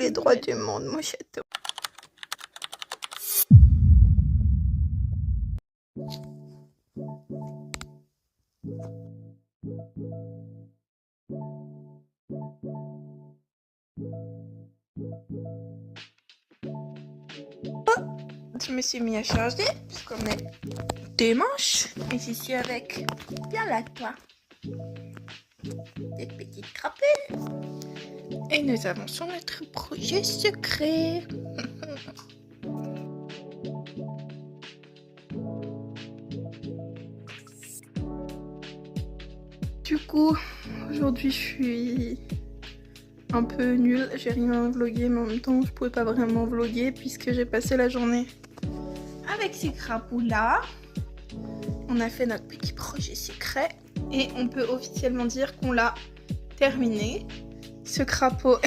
les droits du monde, mon château. Je me suis mis à charger puisqu'on est dimanche et j'y suis avec bien là toi, cette petite crapule, et nous avons sur notre projet secret. Du coup aujourd'hui je suis un peu nulle, j'ai rien vlogué, mais en même temps je pouvais pas vraiment vloguer puisque j'ai passé la journée avec ces crapauds là. On a fait notre petit projet secret et on peut officiellement dire qu'on l'a terminé. Ce crapaud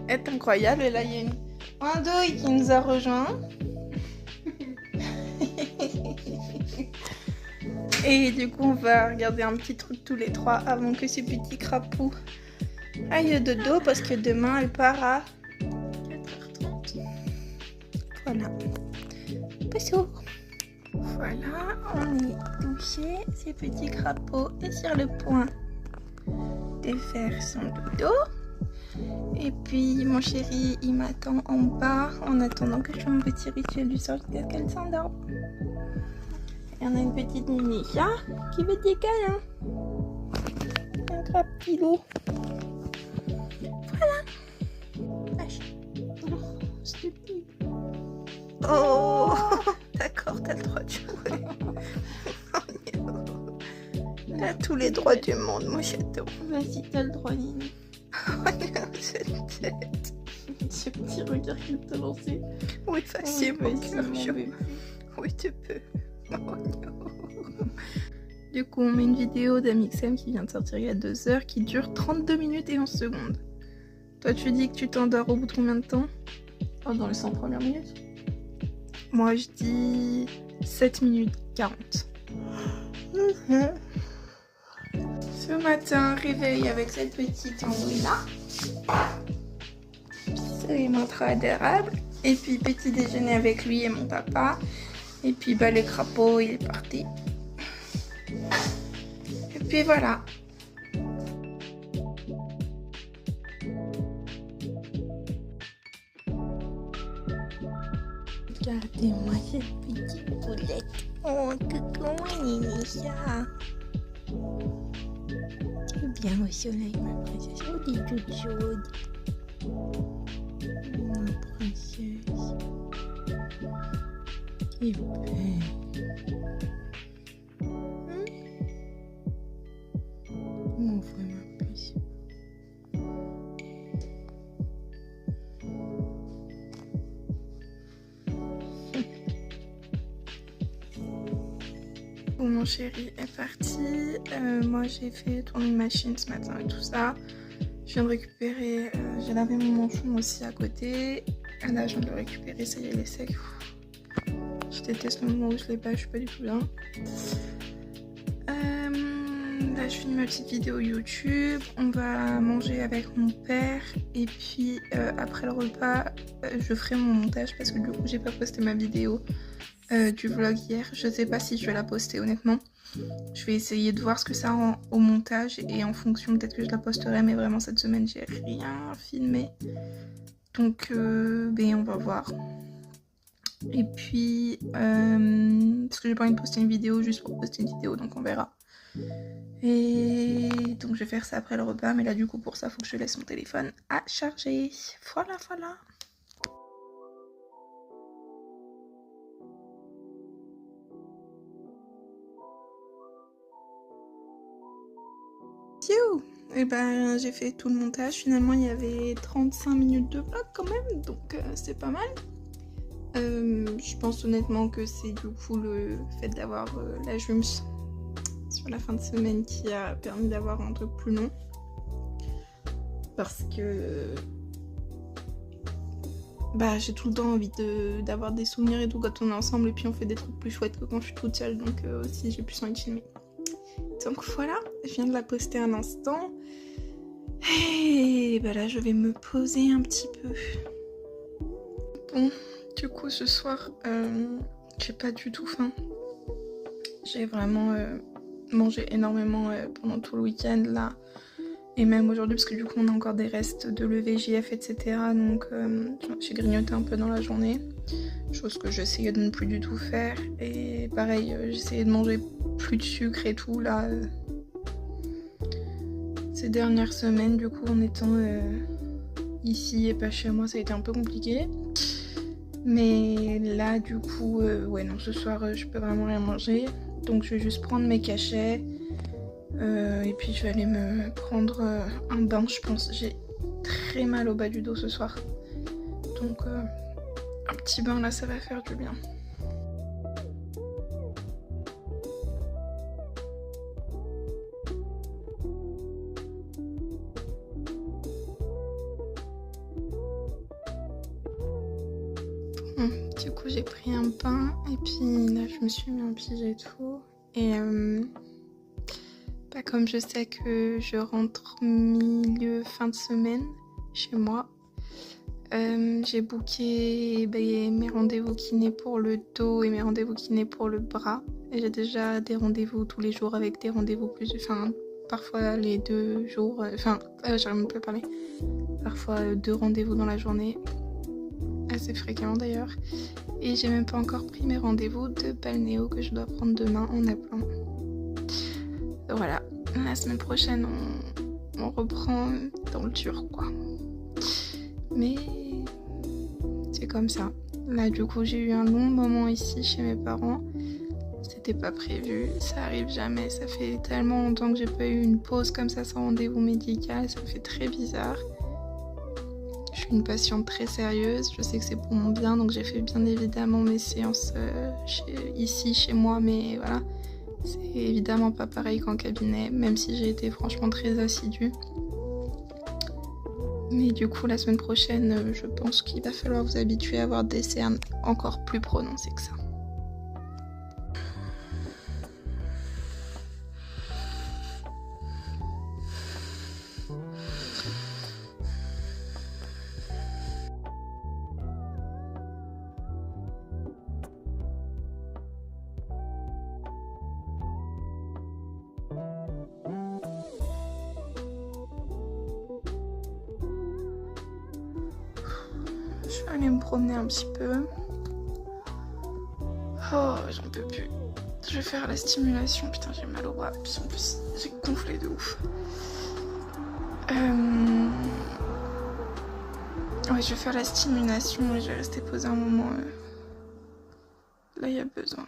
est incroyable, et là il y a une andouille qui nous a rejoint. Et du coup on va regarder un petit truc tous les trois avant que ce petit crapaud aille dodo, parce que demain elle part à 4h30. Voilà. Bonjour. Voilà, on est couché. Ce petit crapaud est sur le point de faire son dodo. Et puis mon chéri il m'attend en bas en attendant que je fasse mon petit rituel du soir jusqu'à ce qu'elle s'endorme. Et on a une petite Ninisha qui veut des câlins. Un grand petit loup. Voilà. Lâche. Oh, c'est petit. Oh, d'accord, t'as le droit de jouer. T'as tous les droits du monde, mon château. Vas-y, t'as le droit, Nini. Regarde cette tête. Ce petit regard qu'il t'a lancé. Oui, facile, mon cœur chaud. Oui, tu peux. Oh, non. Du coup, on met une vidéo d'Amixem qui vient de sortir il y a 2 heures, qui dure 32 minutes et 11 secondes. Toi, tu dis que tu t'endors au bout de combien de temps? Oh, dans les 100 premières minutes. Moi, je dis 7 minutes 40. Ce matin, réveil avec cette petite andouille-là. C'est trop adorable. Et puis, petit déjeuner avec lui et mon papa. Et puis, bah, le crapaud, il est parti. Et puis, voilà. Regardez-moi cette petite poulette. Oh, coucou, Ninisha. C'est bien au soleil, ma princesse. Oh, t'es toute chaude. Ma princesse. T'es belle. Mon frère, ma princesse. Bon, mon chéri est parti. Moi j'ai fait tourner une machine ce matin et tout ça. Je viens de récupérer, j'ai lavé mon manchon aussi à côté. Ah là je viens de le récupérer, ça y est, il est sec. Je déteste le moment où je l'ai pas, je suis pas du tout bien. Là je finis ma petite vidéo YouTube. On va manger avec mon père. Et puis après le repas, je ferai mon montage parce que du coup j'ai pas posté ma vidéo du vlog hier. Je sais pas si je vais la poster honnêtement. Je vais essayer de voir ce que ça rend au montage et en fonction peut-être que je la posterai, mais vraiment cette semaine j'ai rien filmé. Donc ben, on va voir. Et puis parce que j'ai pas envie de poster une vidéo juste pour poster une vidéo, donc on verra. Et donc je vais faire ça après le repas, mais là du coup pour ça faut que je laisse mon téléphone à charger. Voilà, voilà. Et ben j'ai fait tout le montage. Finalement il y avait 35 minutes de vlog quand même, donc c'est pas mal. Je pense honnêtement que c'est du coup le fait d'avoir la Jums sur la fin de semaine qui a permis d'avoir un truc plus long. Parce que bah j'ai tout le temps envie d'avoir des souvenirs et tout quand on est ensemble, et puis on fait des trucs plus chouettes que quand je suis toute seule, donc aussi j'ai plus envie de filmer. Donc voilà, je viens de la poster un instant. Et bah là je vais me poser un petit peu. Bon, du coup ce soir j'ai pas du tout faim. J'ai vraiment mangé énormément pendant tout le week-end là. Et même aujourd'hui parce que du coup on a encore des restes de l'EVJF etc. Donc j'ai grignoté un peu dans la journée. Chose que j'essayais de ne plus du tout faire. Et pareil j'essayais de manger plus de sucre et tout là. Ces dernières semaines du coup en étant ici et pas chez moi ça a été un peu compliqué. Mais là du coup ouais non ce soir je peux vraiment rien manger. Donc je vais juste prendre mes cachets. Et puis je vais aller me prendre un bain je pense. J'ai très mal au bas du dos ce soir. Donc un petit bain là ça va faire du bien. Bon, du coup j'ai pris un bain et puis là je me suis mis en pyjama et tout. Et pas comme je sais que je rentre milieu fin de semaine chez moi. J'ai booké mes rendez-vous kiné pour le dos et mes rendez-vous kiné pour le bras. Et j'ai déjà des rendez-vous tous les jours avec des rendez-vous plus... Enfin, parfois les 2 jours... j'arrive même pas à parler. Parfois 2 rendez-vous dans la journée. Assez fréquemment d'ailleurs. Et j'ai même pas encore pris mes rendez-vous de balnéo que je dois prendre demain en appelant. Voilà. La semaine prochaine, on reprend dans le dur, quoi. Mais c'est comme ça. Là du coup j'ai eu un long moment ici chez mes parents. C'était pas prévu, ça arrive jamais. Ça fait tellement longtemps que j'ai pas eu une pause comme ça sans rendez-vous médical. Ça me fait très bizarre. Je suis une patiente très sérieuse. Je sais que c'est pour mon bien. Donc j'ai fait bien évidemment mes séances ici chez moi. Mais voilà, c'est évidemment pas pareil qu'en cabinet. Même si j'ai été franchement très assidue. Mais du coup, la semaine prochaine, je pense qu'il va falloir vous habituer à avoir des cernes encore plus prononcées que ça. Je vais aller me promener un petit peu. Oh, j'en peux plus. Je vais faire la stimulation. Putain, j'ai mal au bras. Puis en plus, j'ai gonflé de ouf. Ouais, je vais faire la stimulation et je vais rester posée un moment. Là, il y a besoin.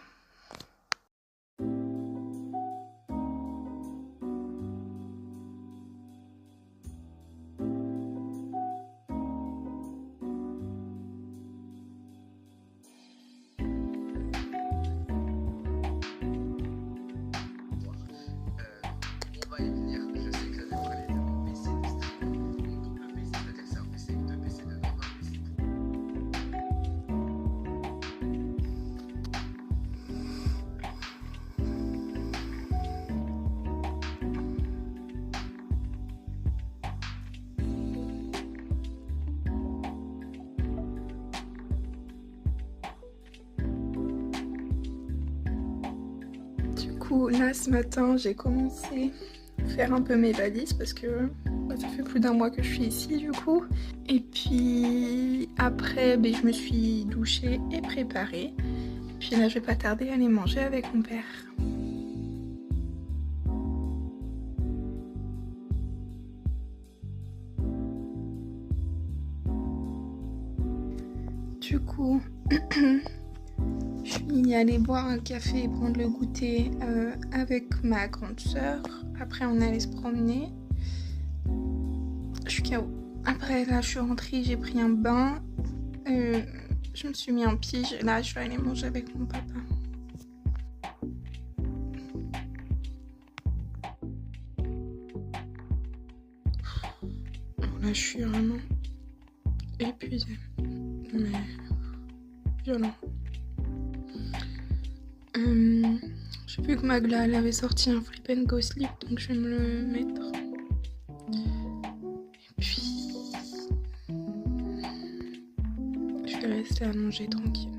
Là ce matin j'ai commencé à faire un peu mes valises parce que ça fait plus d'1 mois que je suis ici du coup. Et puis après je me suis douchée et préparée. Puis là je vais pas tarder à aller manger avec mon père. Du coup je suis allée boire un café et prendre le goûter avec ma grande sœur. Après on est allé se promener. Je suis KO. Après là je suis rentrée, j'ai pris un bain. Je me suis mis en pige. Là je vais aller manger avec mon papa. Là je suis vraiment épuisée. Mais violent. J'ai vu que Magla elle avait sorti un Flip and Go Slip, donc je vais me le mettre. rester allongée tranquille.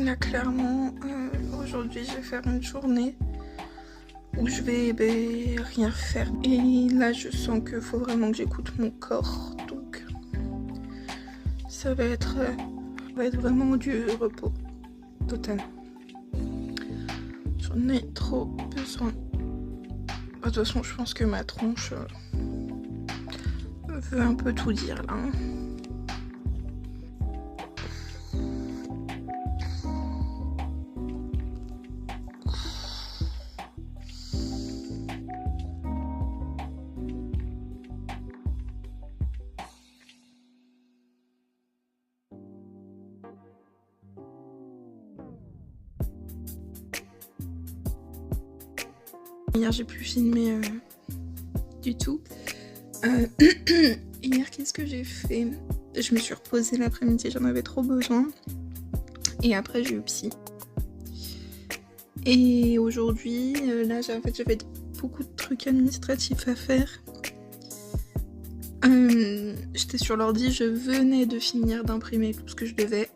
Là clairement aujourd'hui je vais faire une journée où je vais rien faire et là je sens qu'il faut vraiment que j'écoute mon corps, donc ça va être vraiment du repos total. J'en ai trop besoin. De toute façon je pense que ma tronche veut un peu tout dire là hein. Hier j'ai pu filmer du tout. Hier qu'est-ce que j'ai fait? Je me suis reposée l'après-midi, j'en avais trop besoin. Et après j'ai eu psy. Et aujourd'hui, là en fait j'avais beaucoup de trucs administratifs à faire. J'étais sur l'ordi, je venais de finir d'imprimer tout ce que je devais.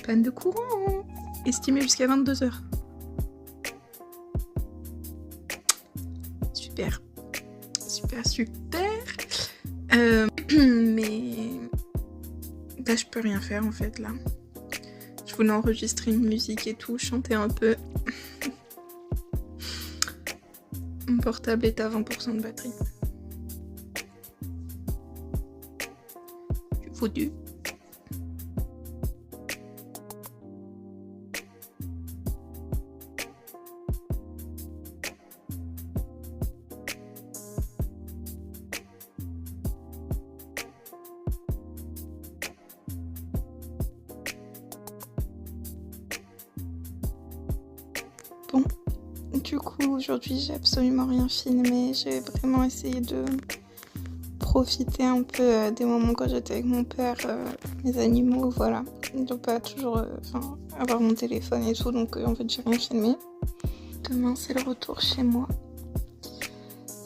Panne de courant, estimé jusqu'à 22 h. Super. Mais là je peux rien faire en fait là. Je voulais enregistrer une musique et tout, chanter un peu. Mon portable est à 20% de batterie. Foutu. Bon, du coup aujourd'hui j'ai absolument rien filmé, j'ai vraiment essayé de profiter un peu des moments quand j'étais avec mon père, mes animaux, voilà, de pas toujours avoir mon téléphone et tout, donc en fait j'ai rien filmé. Demain c'est le retour chez moi,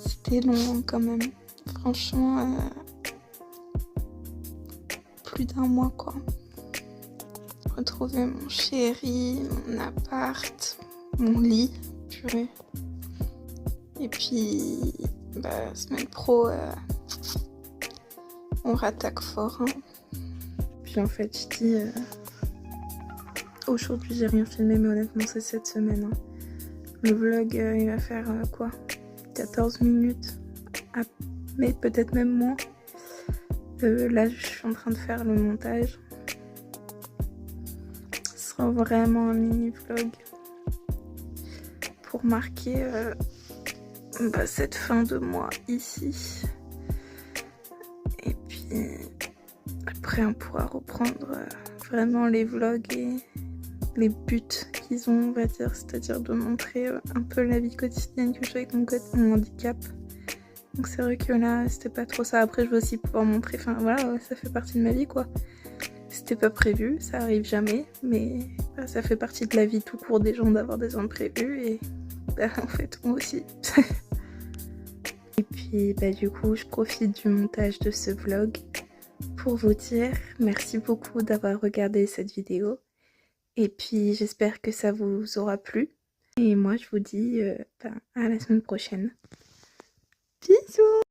c'était long quand même, franchement plus d'1 mois quoi. Retrouver mon chéri, mon appart, mon lit, purée. Et puis, semaine pro, on rattaque fort. Hein. Puis en fait, je dis, aujourd'hui j'ai rien filmé, mais honnêtement c'est cette semaine. Hein. Le vlog, il va faire quoi 14 minutes, mais peut-être même moins. Là, je suis en train de faire le montage. Ce sera vraiment un mini vlog pour marquer cette fin de mois ici. Et puis après on pourra reprendre vraiment les vlogs et les buts qu'ils ont, on va dire, c'est-à-dire de montrer un peu la vie quotidienne que j'ai avec mon handicap. Donc c'est vrai que là c'était pas trop ça. Après je veux aussi pouvoir montrer, enfin voilà, ça fait partie de ma vie quoi. C'était pas prévu, ça arrive jamais, mais ça fait partie de la vie tout court des gens d'avoir des imprévus et en fait moi aussi. Et puis du coup je profite du montage de ce vlog pour vous dire merci beaucoup d'avoir regardé cette vidéo et puis j'espère que ça vous aura plu et moi je vous dis à la semaine prochaine. Bisous.